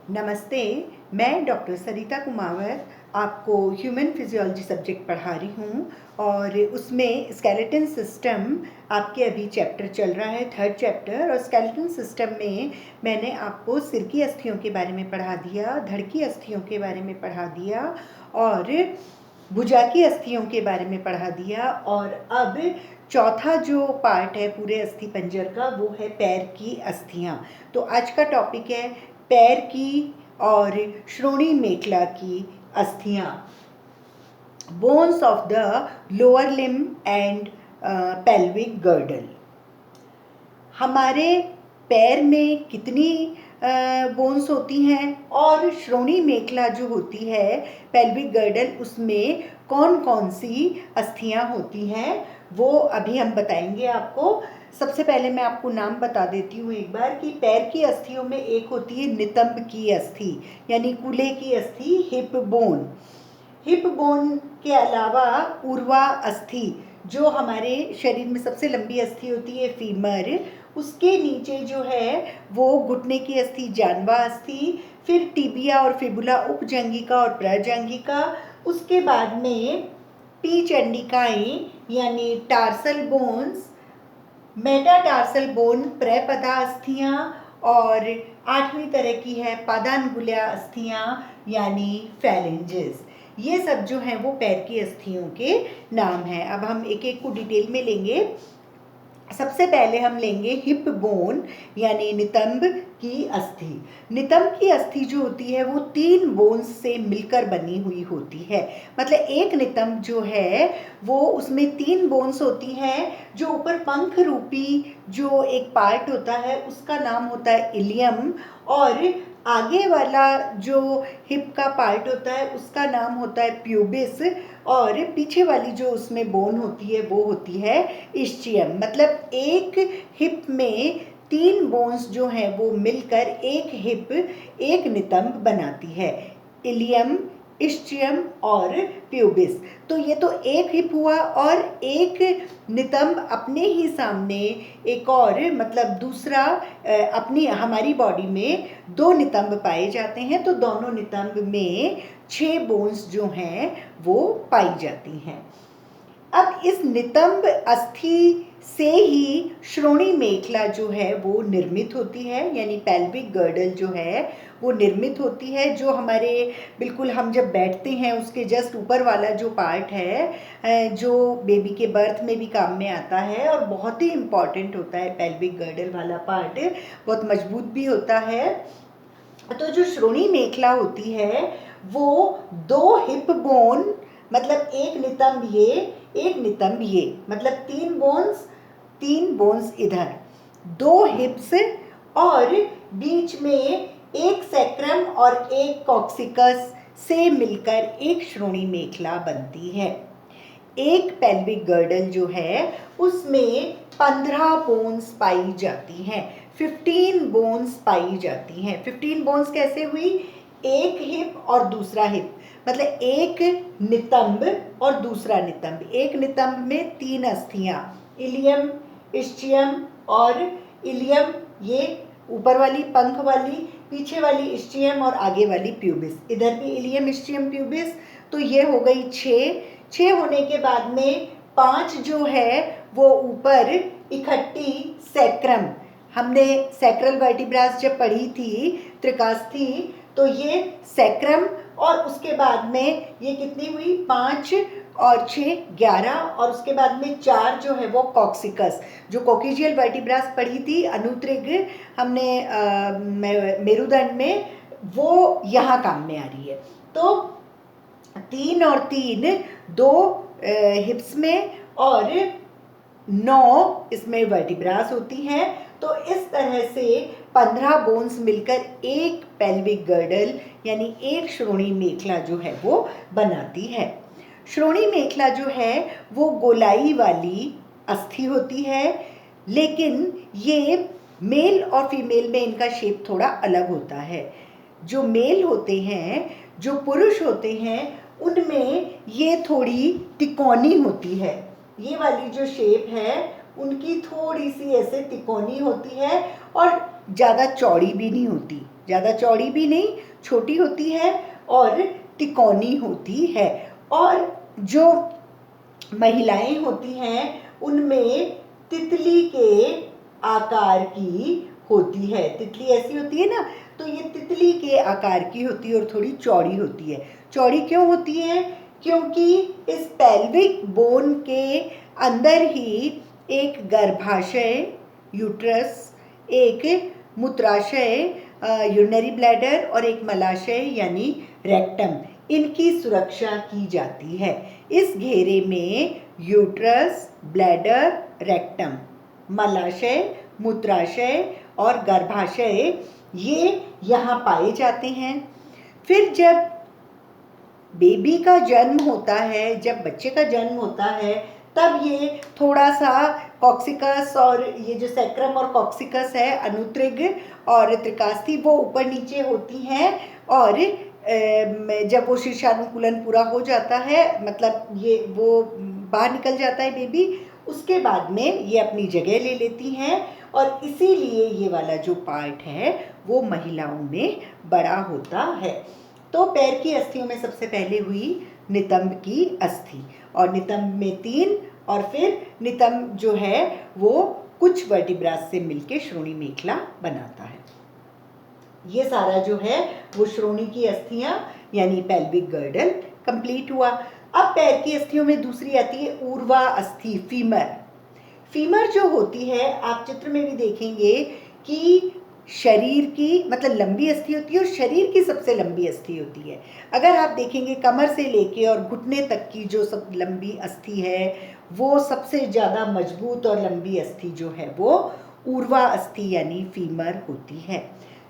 नमस्ते। मैं डॉक्टर सरिता कुमावत आपको ह्यूमन फिजियोलॉजी सब्जेक्ट पढ़ा रही हूँ और उसमें स्केलेटन सिस्टम आपके अभी चैप्टर चल रहा है, थर्ड चैप्टर। और स्केलेटन सिस्टम में मैंने आपको सिर की अस्थियों के बारे में पढ़ा दिया, धड़ की अस्थियों के बारे में पढ़ा दिया और भुजा की अस्थियों के बारे में पढ़ा दिया। और अब चौथा जो पार्ट है पूरे अस्थि पंजर का वो है पैर की अस्थियाँ। तो आज का टॉपिक है पैर की और श्रोणि मेखला की अस्थियाँ, bones of the lower limb and pelvic girdle. हमारे पैर में कितनी बोन्स होती हैं और श्रोणि मेखला जो होती है पेल्विक गर्डल, उसमें कौन कौन सी अस्थियां होती हैं वो अभी हम बताएंगे आपको। सबसे पहले मैं आपको नाम बता देती हूँ एक बार कि पैर की अस्थियों में एक होती है नितंब की अस्थि यानी कूल्हे की अस्थि, हिप बोन। हिप बोन के अलावा उर्वा अस्थि जो हमारे शरीर में सबसे लंबी अस्थि होती है फीमर, उसके नीचे जो है वो घुटने की अस्थि जान्वा अस्थि, फिर टिबिया और फिबुला उपजंगिका और प्रजंगिका, उसके बाद में पीचंडिकाएं यानी टार्सल बोन्स, मेटाटार्सल बोन प्रपदा अस्थियां, और आठवीं तरह की है पादांगुल्या अस्थियां यानी फैलेंजेस। ये सब जो हैं वो पैर की अस्थियों के नाम हैं। अब हम एक एक को डिटेल में लेंगे। सबसे पहले हम लेंगे हिप बोन यानी नितंब की अस्थि। नितंब की अस्थि जो होती है वो 3 बोन्स से मिलकर बनी हुई होती है। मतलब एक नितंब जो है वो उसमें 3 बोन्स होती हैं। जो ऊपर पंख रूपी जो एक पार्ट होता है उसका नाम होता है इलियम, और आगे वाला जो हिप का पार्ट होता है उसका नाम होता है प्यूबिस, और पीछे वाली जो उसमें बोन होती है वो होती है इस्चियम। मतलब एक हिप में 3 बोन्स जो हैं वो मिलकर एक हिप, एक नितंब बनाती है, इलियम, इस्चियम और प्यूबिस। तो ये तो एक हिप हुआ, और एक नितंब अपने ही सामने एक और मतलब दूसरा अपनी हमारी बॉडी में 2 नितंब पाए जाते हैं। तो दोनों नितंब में 6 बोन्स जो हैं वो पाई जाती हैं। अब इस नितंब अस्थि से ही श्रोणि मेखला जो है वो निर्मित होती है, यानी पेल्विक गर्डल जो है वो निर्मित होती है। जो हमारे बिल्कुल हम जब बैठते हैं उसके जस्ट ऊपर वाला जो पार्ट है, जो बेबी के बर्थ में भी काम में आता है और बहुत ही इम्पॉर्टेंट होता है। पेल्विक गर्डल वाला पार्ट बहुत मजबूत भी होता है। तो जो श्रोणि मेखला होती है वो 2 हिप बोन, मतलब एक नितंब ये, एक नितंब ये, मतलब 3 बोन्स इधर, 2 हिप्स, और बीच में एक सैक्रम और एक कॉक्सिकस से मिलकर एक श्रोणि मेखला बनती है। एक पेल्विक गर्डल जो है उसमें 15 बोन्स पाई जाती हैं, 15 बोन्स पाई जाती हैं। 15 बोन्स कैसे हुई? एक हिप और दूसरा हिप, मतलब एक नितंब और दूसरा नितंब। एक नितंब में 3 अस्थियां, इलियम, इस्चियम और इलियम, ये ऊपर वाली पंख वाली, पीछे वाली इस्चियम और आगे वाली प्यूबिस। इधर भी इलियम, इस्चियम, प्यूबिस। तो ये हो गई 6 होने के बाद में 5 जो है वो ऊपर इकट्ठी सैक्रम, हमने सैक्रल वर्टिब्रास जब पढ़ी थी त्रिकास्थी, तो ये सैक्रम, और उसके बाद में ये कितनी हुई? 5 और 6 11, और उसके बाद में 4 जो है वो कॉक्सिकस, जो कोकिजियल वर्टिब्रास पढ़ी थी अनुत्रिग हमने मेरुदंड में, वो यहाँ काम में आ रही है। तो 3 और 3, 2 हिप्स में और 9 इसमें वर्टिब्रास होती हैं। तो इस तरह से 15 बोन्स मिलकर एक पेल्विक गर्डल यानी एक श्रोणि मेखला जो है वो बनाती है। श्रोणि मेखला जो है वो गोलाई वाली अस्थि होती है, लेकिन ये मेल और फीमेल में इनका शेप थोड़ा अलग होता है। जो मेल होते हैं, जो पुरुष होते हैं, उनमें ये थोड़ी तिकोनी होती है। ये वाली जो शेप है उनकी थोड़ी सी ऐसे तिकोनी होती है, और ज़्यादा चौड़ी भी नहीं होती, ज़्यादा चौड़ी भी नहीं, छोटी होती है और तिकोनी होती है। और जो महिलाएं होती हैं उनमें तितली के आकार की होती है। तितली ऐसी होती है ना, तो ये तितली के आकार की होती है और थोड़ी चौड़ी होती है। चौड़ी क्यों होती है? क्योंकि इस पेल्विक बोन के अंदर ही एक गर्भाशय यूट्रस, एक मूत्राशय यूरिनरी ब्लैडर और एक मलाशय यानी रेक्टम, इनकी सुरक्षा की जाती है। इस घेरे में यूट्रस, ब्लैडर, रेक्टम, मलाशय, मूत्राशय और गर्भाशय ये यहाँ पाए जाते हैं। फिर जब बेबी का जन्म होता है, जब बच्चे का जन्म होता है, तब ये थोड़ा सा कॉक्सिकस और ये जो सैक्रम और कॉक्सिकस है, अनुत्रिग और त्रिकास्थी, वो ऊपर नीचे होती हैं। और जब वो शीर्षानुकूलन पूरा हो जाता है, मतलब ये वो बाहर निकल जाता है बेबी, उसके बाद में ये अपनी जगह ले लेती हैं। और इसीलिए ये वाला जो पार्ट है वो महिलाओं में बड़ा होता है। तो पैर की अस्थियों में सबसे पहले हुई नितंब की अस्थि, और नितंब में 3, और फिर नितंब जो है वो कुछ वर्टिब्रास से मिलके श्रोणि मेखला बनाता है। ये सारा जो है वो श्रोणि की अस्थियां यानी पेल्विक गर्डल कंप्लीट हुआ। अब पैर की अस्थियों में दूसरी आती है ऊर्वा अस्थि, फीमर। फीमर जो होती है, आप चित्र में भी देखेंगे कि शरीर की मतलब लंबी अस्थि होती है और शरीर की सबसे लंबी अस्थि होती है। अगर आप देखेंगे कमर से लेके और घुटने तक की जो सब लंबी अस्थि है, वो सबसे ज़्यादा मजबूत और लंबी अस्थि जो है वो ऊर्वा अस्थि यानी फीमर होती है।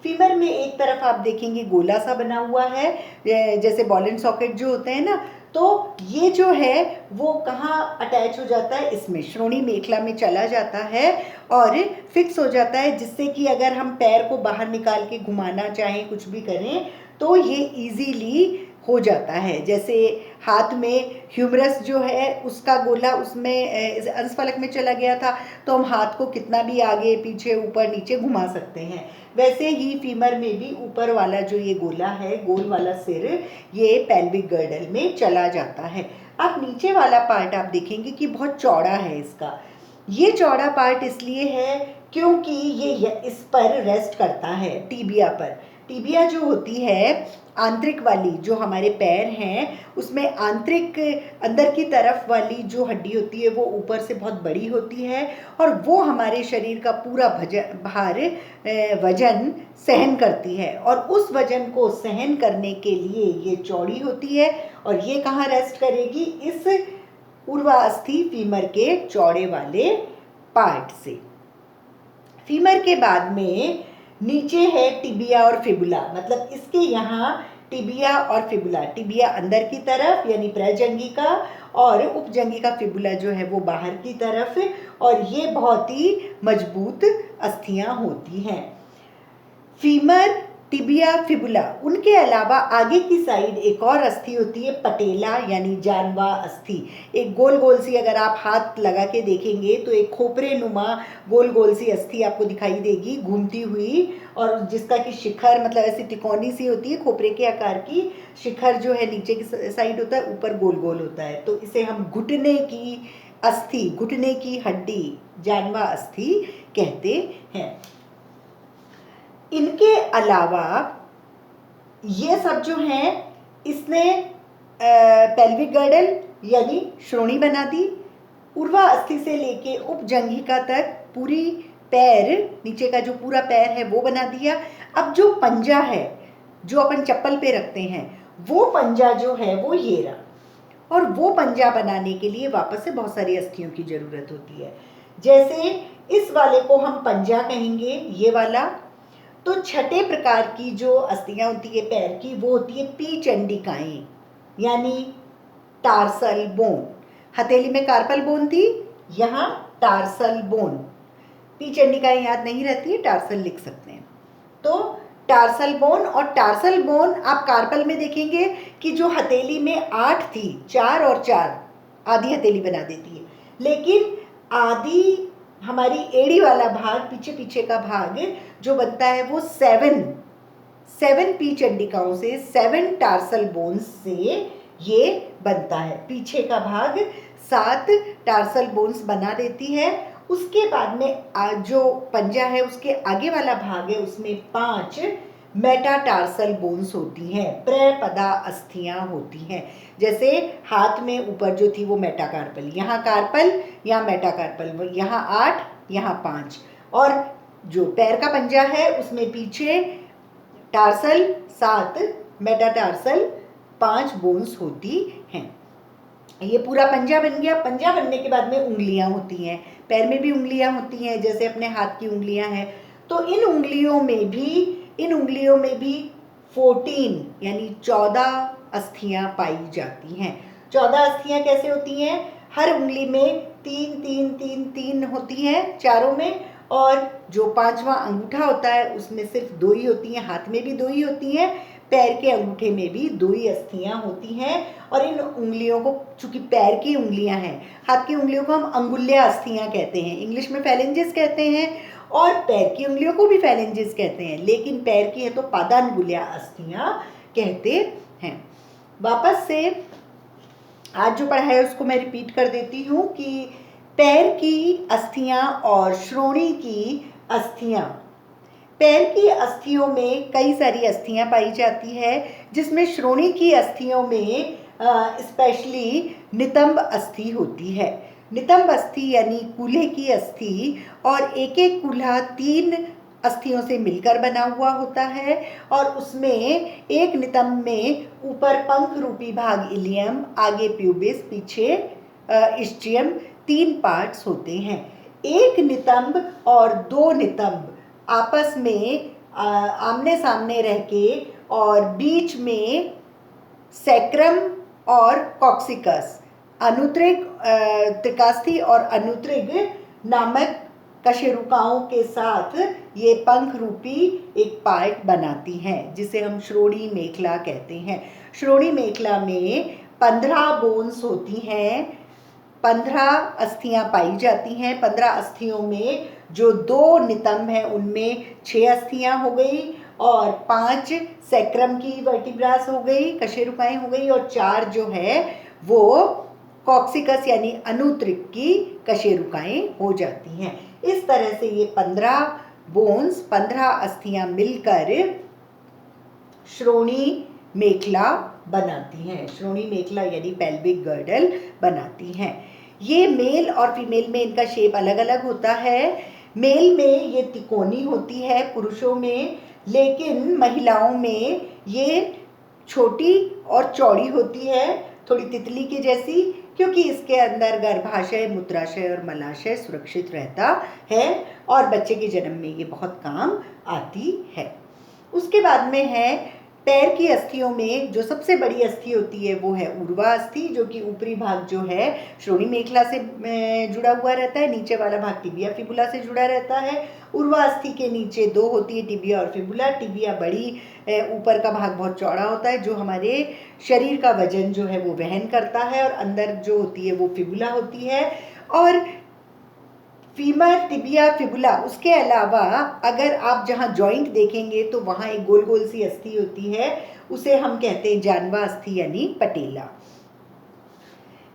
फीमर में एक तरफ आप देखेंगे गोला सा बना हुआ है, जैसे बॉल एंड सॉकेट जो होते हैं ना, तो ये जो है वो कहाँ अटैच हो जाता है, इसमें श्रोणि मेखला में चला जाता है और फिक्स हो जाता है, जिससे कि अगर हम पैर को बाहर निकाल के घुमाना चाहें, कुछ भी करें, तो ये इजीली हो जाता है। जैसे हाथ में ह्यूमरस जो है उसका गोला उसमें अंशफलक में चला गया था, तो हम हाथ को कितना भी आगे पीछे ऊपर नीचे घुमा सकते हैं। वैसे ही फीमर में भी ऊपर वाला जो ये गोला है, गोल वाला सिर, ये पेल्विक गर्डल में चला जाता है। अब नीचे वाला पार्ट आप देखेंगे कि बहुत चौड़ा है इसका। ये चौड़ा पार्ट इसलिए है क्योंकि ये इस पर रेस्ट करता है, टीबिया पर। टीबिया जो होती है आंतरिक वाली, जो हमारे पैर हैं उसमें आंतरिक अंदर की तरफ वाली जो हड्डी होती है वो ऊपर से बहुत बड़ी होती है और वो हमारे शरीर का पूरा भार वजन सहन करती है, और उस वजन को सहन करने के लिए ये चौड़ी होती है। और ये कहाँ रेस्ट करेगी? इस ऊर्वा अस्थि फीमर के चौड़े वाले पार्ट से। फीमर के बाद में नीचे है टिबिया और फिबुला, मतलब इसके यहाँ टिबिया और फिबुला, टिबिया अंदर की तरफ यानी प्रजंगिका और उपजंगिका, फिबुला जो है वो बाहर की तरफ, और ये बहुत ही मजबूत अस्थियां होती हैं। फीमर, टिबिया, फिबुला, उनके अलावा आगे की साइड एक और अस्थि होती है पटेला यानी जानवा अस्थि। एक गोल गोल सी, अगर आप हाथ लगा के देखेंगे तो एक खोपरे नुमा गोल गोल सी अस्थि आपको दिखाई देगी घूमती हुई, और जिसका कि शिखर मतलब ऐसी तिकोनी सी होती है, खोपरे के आकार की। शिखर जो है नीचे की साइड होता है, ऊपर गोल गोल होता है, तो इसे हम घुटने की अस्थि, घुटने की हड्डी, जानवा अस्थि कहते हैं। इनके अलावा ये सब जो हैं, इसने पेल्विक गर्डल यानी श्रोणि बना दी, ऊर्वा अस्थि से लेके उपजंघिका तक पूरी पैर, नीचे का जो पूरा पैर है वो बना दिया। अब जो पंजा है जो अपन चप्पल पे रखते हैं, वो पंजा जो है वो ये रहा, और वो पंजा बनाने के लिए वापस से बहुत सारी अस्थियों की जरूरत होती है। जैसे इस वाले को हम पंजा कहेंगे, ये वाला। तो छठे प्रकार की जो अस्थियां होती है पैर की, वो होती है पी चंडिकाएं यानी टार्सल बोन। हथेली में कार्पल बोन थी, यहाँ टार्सल बोन। पी चंडिकाएं याद नहीं रहती है, टार्सल लिख सकते हैं। तो टार्सल बोन, और टार्सल बोन आप कार्पल में देखेंगे कि जो हथेली में 8 थी, 4 और 4 आधी हथेली बना देती है, लेकिन आधी हमारी एड़ी वाला भाग, पीछे पीछे का भाग जो बनता है वो 7 पी चंडिकाओं से, 7 टार्सल बोन्स से ये बनता है। पीछे का भाग 7 टार्सल बोन्स बना देती है। उसके बाद में जो पंजा है उसके आगे वाला भाग है उसमें 5 मेटाटार्सल बोन्स होती हैं, प्रपदा अस्थियां होती हैं। जैसे हाथ में ऊपर जो थी वो मेटाकार्पल, यहाँ कार्पल, यहाँ मेटाकार्पल, यहाँ 8, यहाँ 5। और जो पैर का पंजा है उसमें पीछे टार्सल 7, मेटाटार्सल 5 बोन्स होती हैं। ये पूरा पंजा बन गया। पंजा बनने के बाद में उंगलियां होती हैं, पैर में भी उंगलियां होती हैं जैसे अपने हाथ की उंगलियां हैं। तो इन उंगलियों में भी 14 यानी 14 अस्थियां पाई जाती हैं। 14 अस्थियां कैसे होती हैं? हर उंगली में 3 3 3 3 होती हैं चारों में, और जो 5वां अंगूठा होता है उसमें सिर्फ 2 ही होती हैं। हाथ में भी 2 ही होती हैं, पैर के अंगूठे में भी 2 ही अस्थियां होती हैं। और इन उंगलियों को, चूंकि पैर की उंगलियां हैं, हाथ की उंगलियों को हम अंगुल्या अस्थियां कहते हैं, इंग्लिश में फैलेंजेस कहते हैं, और पैर की उंगलियों को भी फैलेंजेस कहते हैं, लेकिन पैर की है तो पादांगुल्या अस्थियां कहते हैं। वापस से आज जो पढ़ा है उसको मैं रिपीट कर देती हूँ कि पैर की अस्थियां और श्रोणी की अस्थियां, पैर की अस्थियों में कई सारी अस्थियां पाई जाती है, जिसमें श्रोणी की अस्थियों में स्पेशली नितंब अस्थि होती है। नितंब अस्थि यानी कूल्हे की अस्थि, और एक एक कूल्हा 3 अस्थियों से मिलकर बना हुआ होता है, और उसमें एक नितंब में ऊपर पंख रूपी भाग इलियम, आगे प्यूबिस, पीछे इस्चियम, 3 पार्ट्स होते हैं। एक नितंब और 2 नितंब आपस में आमने सामने रह के, और बीच में सैक्रम और कॉक्सिकस, अनुत्रिग, त्रिकास्थि और अनुत्रिग नामक कशेरुकाओं के साथ ये पंख रूपी एक पार्ट बनाती हैं, जिसे हम श्रोणी मेखला कहते हैं। श्रोणी मेखला में 15 बोन्स होती हैं, 15 अस्थियां पाई जाती हैं। 15 अस्थियों में जो 2 नितंब हैं उनमें 6 अस्थियां हो गई, और 5 सैक्रम की वर्टिब्रास हो गई, कशेरुकाएं हो गई, और 4 जो है वो कॉक्सिकस यानी अनुत्रिक की कशेरुकाएं हो जाती हैं। इस तरह से ये 15 बोन्स, 15 अस्थियां मिलकर श्रोणी मेखला बनाती हैं। श्रोणी मेखला यानी पेल्विक गर्डल बनाती हैं। ये मेल और फीमेल में इनका शेप अलग अलग होता है। मेल में ये तिकोनी होती है, पुरुषों में, लेकिन महिलाओं में ये छोटी और चौड़ी होती है, थोड़ी तितली की जैसी, क्योंकि इसके अंदर गर्भाशय, मूत्राशय और मलाशय सुरक्षित रहता है, और बच्चे के जन्म में ये बहुत काम आती है। उसके बाद में है पैर की अस्थियों में जो सबसे बड़ी अस्थि होती है वो है ऊर्वा अस्थि, जो कि ऊपरी भाग जो है श्रोणी मेखला से जुड़ा हुआ रहता है, नीचे वाला भाग टिबिया फिबुला से जुड़ा रहता है। ऊर्वा अस्थि के नीचे 2 होती है, टिबिया और फिबुला। टिबिया बड़ी, ऊपर का भाग बहुत चौड़ा होता है, जो हमारे शरीर का वजन जो है वो वहन करता है, और अंदर जो होती है वो फिबुला होती है। और फीमर, टिबिया, फिबुला, उसके अलावा अगर आप जहाँ जॉइंट देखेंगे तो वहाँ एक गोल गोल सी अस्थि होती है, उसे हम कहते हैं जानवा अस्थि यानी पटेला।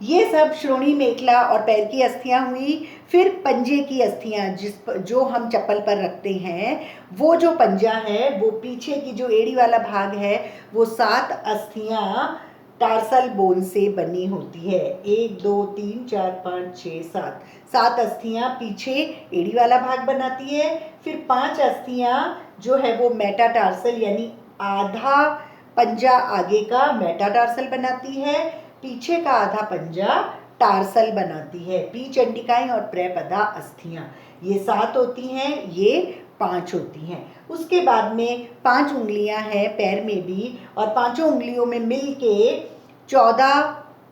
ये सब श्रोणी मेखला और पैर की अस्थियां हुई। फिर पंजे की अस्थियां, जो हम चप्पल पर रखते हैं, वो जो पंजा है, वो पीछे की जो एड़ी वाला भाग है, वो 7 अस्थियां टार्सल बोन से बनी होती है। 1 2 3 4 5 6 7 अस्थियां पीछे एड़ी वाला भाग बनाती है। फिर 5 अस्थियां जो है वो मेटाटार्सल यानी आधा पंजा आगे का मेटाटार्सल बनाती है, पीछे का आधा पंजा टार्सल बनाती है। पी चंडिकाएं और प्रपदा अस्थियां ये 7 होती हैं, ये 5 होती हैं। उसके बाद में 5 उंगलियां हैं पैर में भी, और 5 उंगलियों में मिल के 14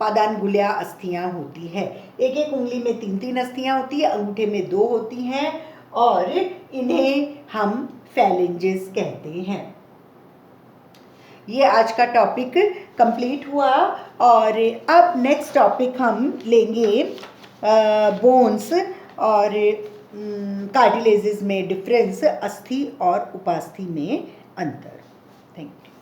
पादांगुल्या अस्थियां होती है। एक एक उंगली में 3-3 अस्थियां होती है, अंगूठे में 2 होती हैं, और इन्हें हम फैलेंजेस कहते हैं। ये आज का टॉपिक कंप्लीट हुआ, और अब नेक्स्ट टॉपिक हम लेंगे बोन्स, और कार्टिलेजेस में डिफरेंस, अस्थि और उपास्थि में अंतर। Thank you.